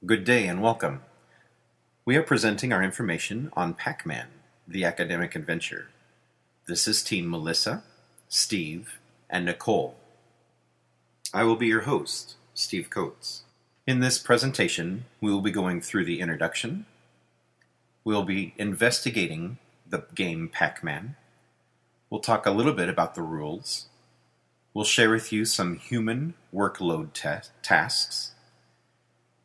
Good day and welcome. We are presenting our information on Pac Man, the academic adventure. This is Team Melissa, Steve, and Nicole. I will be your host, Steve Coates. In this presentation, we will be going through the introduction. We'll be investigating the game Pac Man. We'll talk a little bit about the rules. We'll share with you some human workload tasks.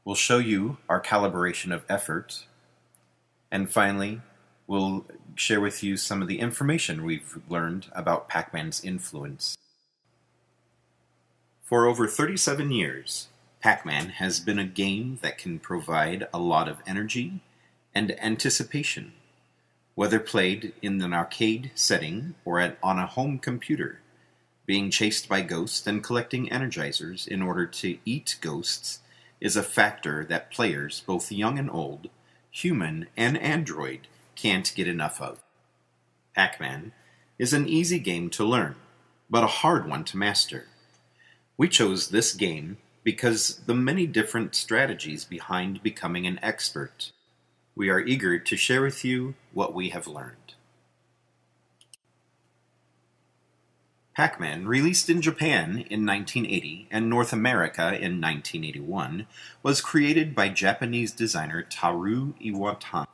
We'll show you our calibration of effort. And finally, we'll share with you some of the information we've learned about Pac Man's influence. For over 37 years, Pac Man has been a game that can provide a lot of energy and anticipation, whether played in an arcade setting or on a home computer, being chased by ghosts and collecting energizers in order to eat ghosts is a factor that players, both young and old, human and android, can't get enough of. Pac Man is an easy game to learn, but a hard one to master. We chose this game because the many different strategies behind becoming an expert. We are eager to share with you what we have learned. Pac Man, released in Japan in 1980 and North America in 1981, was created by Japanese designer Teru Iwatani.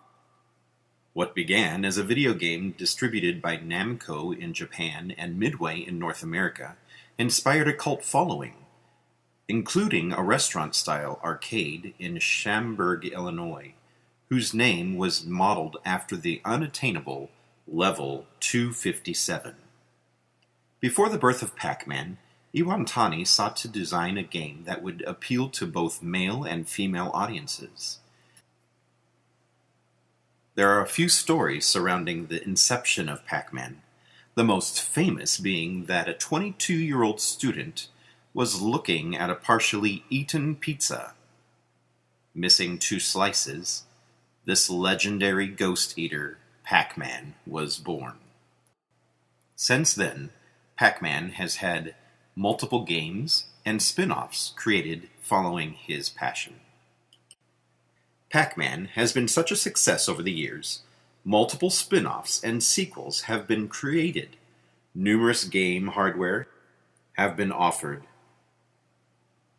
What began as a video game distributed by Namco in Japan and Midway in North America inspired a cult following, including a restaurant-style arcade in Schaumburg, Illinois, whose name was modeled after the unattainable Level 257. Before the birth of Pac Man, Iwatani sought to design a game that would appeal to both male and female audiences. There are a few stories surrounding the inception of Pac Man, the most famous being that a 22-year-old student was looking at a partially eaten pizza. Missing 2 slices, this legendary ghost eater, Pac Man, was born. Since then, Pac Man has had multiple games and spin-offs created following his passion. Pac Man has been such a success over the years, multiple spin-offs and sequels have been created. Numerous game hardware have been offered,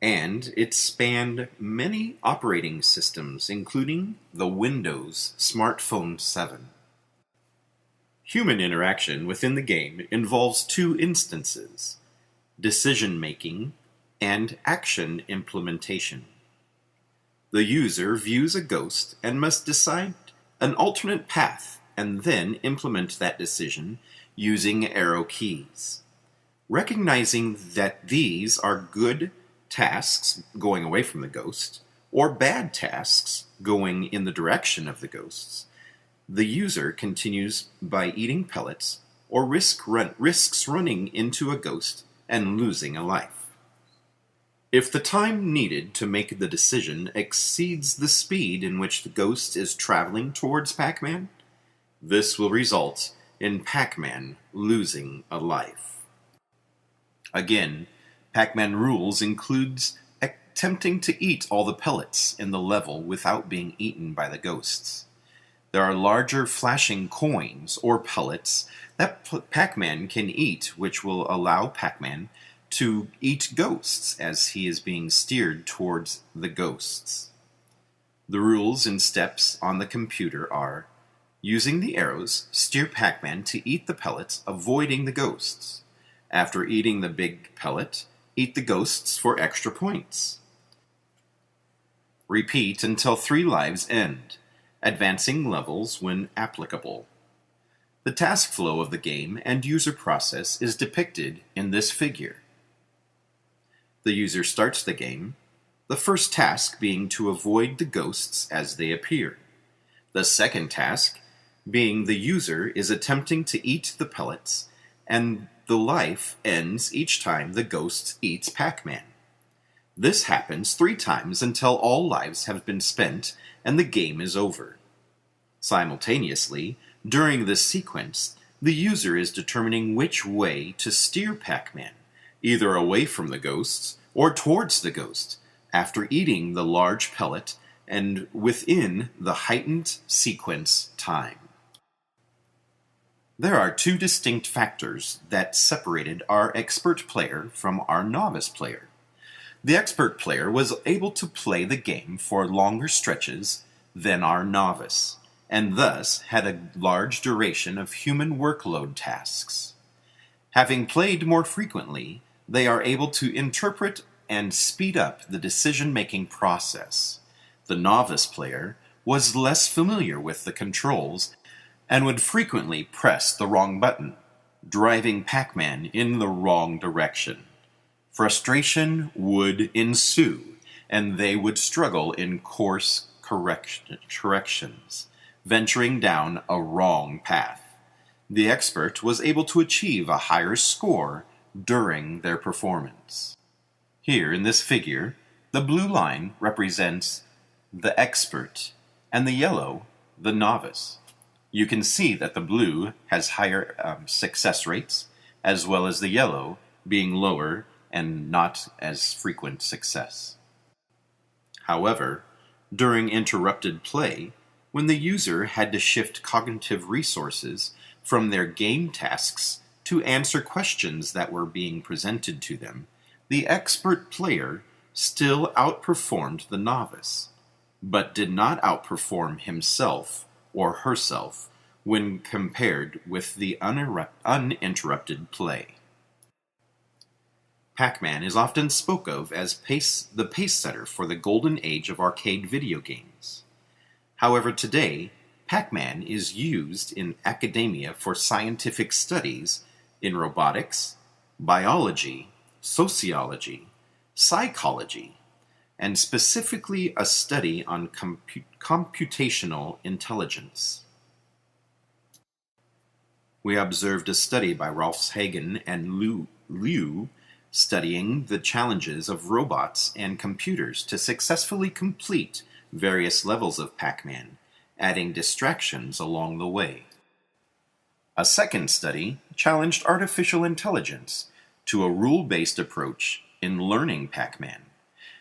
and it spanned many operating systems, including the Windows Smartphone 7. Human interaction within the game involves 2 instances: decision-making and action implementation. The user views a ghost and must decide an alternate path and then implement that decision using arrow keys. Recognizing that these are good tasks going away from the ghost or bad tasks going in the direction of the ghosts, the user continues by eating pellets or risks running into a ghost and losing a life. If the time needed to make the decision exceeds the speed in which the ghost is traveling towards Pac Man, this will result in Pac Man losing a life. Again, Pac Man rules includes attempting to eat all the pellets in the level without being eaten by the ghosts. There are larger flashing coins or pellets that Pac Man can eat, which will allow Pac Man to eat ghosts as he is being steered towards the ghosts. The rules and steps on the computer are: using the arrows, steer Pac Man to eat the pellets, avoiding the ghosts. After eating the big pellet, eat the ghosts for extra points. Repeat until 3 lives end, advancing levels when applicable. The task flow of the game and user process is depicted in this figure. The user starts the game, the first task being to avoid the ghosts as they appear. The second task being the user is attempting to eat the pellets, and the life ends each time the ghost eats Pac Man. This happens 3 times until all lives have been spent and the game is over. Simultaneously, during this sequence, the user is determining which way to steer Pac Man, either away from the ghosts or towards the ghost, after eating the large pellet and within the heightened sequence time. There are two distinct factors that separated our expert player from our novice player. The expert player was able to play the game for longer stretches than our novice, and thus had a large duration of human workload tasks. Having played more frequently, they are able to interpret and speed up the decision-making process. The novice player was less familiar with the controls and would frequently press the wrong button, driving Pac Man in the wrong direction. Frustration would ensue, and they would struggle in course corrections, venturing down a wrong path. The expert was able to achieve a higher score during their performance. Here in this figure, the blue line represents the expert, and the yellow, the novice. You can see that the blue has higher success rates, as well as the yellow being lower and not as frequent success. However, during interrupted play, when the user had to shift cognitive resources from their game tasks to answer questions that were being presented to them, the expert player still outperformed the novice, but did not outperform himself or herself when compared with the uninterrupted play. Pac Man is often spoke of as the pace setter for the golden age of arcade video games. However, today, Pac Man is used in academia for scientific studies in robotics, biology, sociology, psychology, and specifically a study on computational intelligence. We observed a study by Rolfshagen and Liu studying the challenges of robots and computers to successfully complete various levels of Pac Man, adding distractions along the way. A second study challenged artificial intelligence to a rule-based approach in learning Pac Man.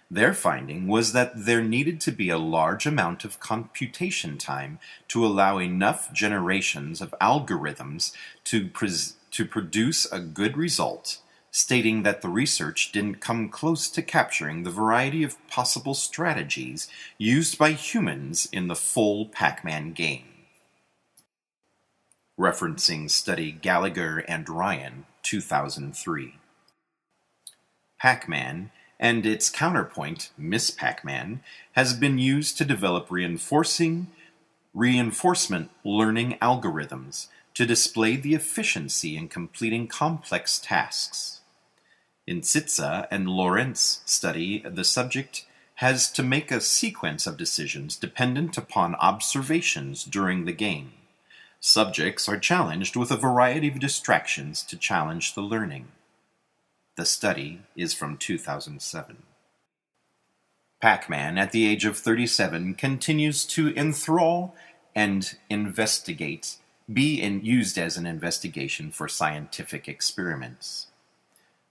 Their finding was that there needed to be a large amount of computation time to allow enough generations of algorithms to produce a good result, stating that the research didn't come close to capturing the variety of possible strategies used by humans in the full Pac Man game. Referencing study Gallagher and Ryan, 2003. Pac Man and its counterpoint, Miss Pac Man, has been used to develop reinforcement learning algorithms to display the efficiency in completing complex tasks. In Sitza and Lorentz study, the subject has to make a sequence of decisions dependent upon observations during the game. Subjects are challenged with a variety of distractions to challenge the learning. The study is from 2007. Pac Man, at the age of 37, continues to enthrall and investigate, used as an investigation for scientific experiments.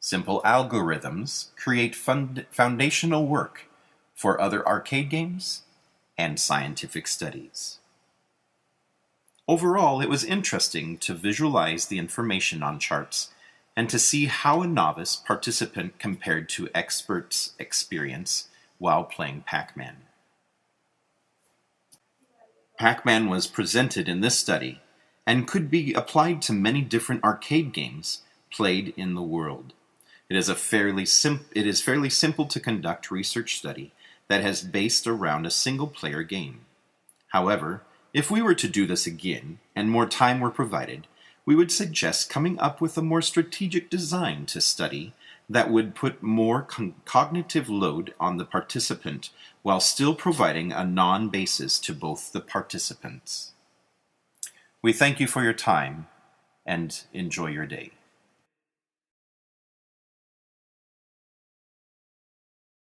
Simple algorithms create foundational work for other arcade games and scientific studies. Overall, it was interesting to visualize the information on charts and to see how a novice participant compared to experts' experience while playing Pac Man. Pac Man was presented in this study and could be applied to many different arcade games played in the world. It is fairly simple to conduct research study that has based around a single-player game. However, if we were to do this again, and more time were provided, we would suggest coming up with a more strategic design to study that would put more cognitive load on the participant while still providing a non-basis to both the participants. We thank you for your time and enjoy your day.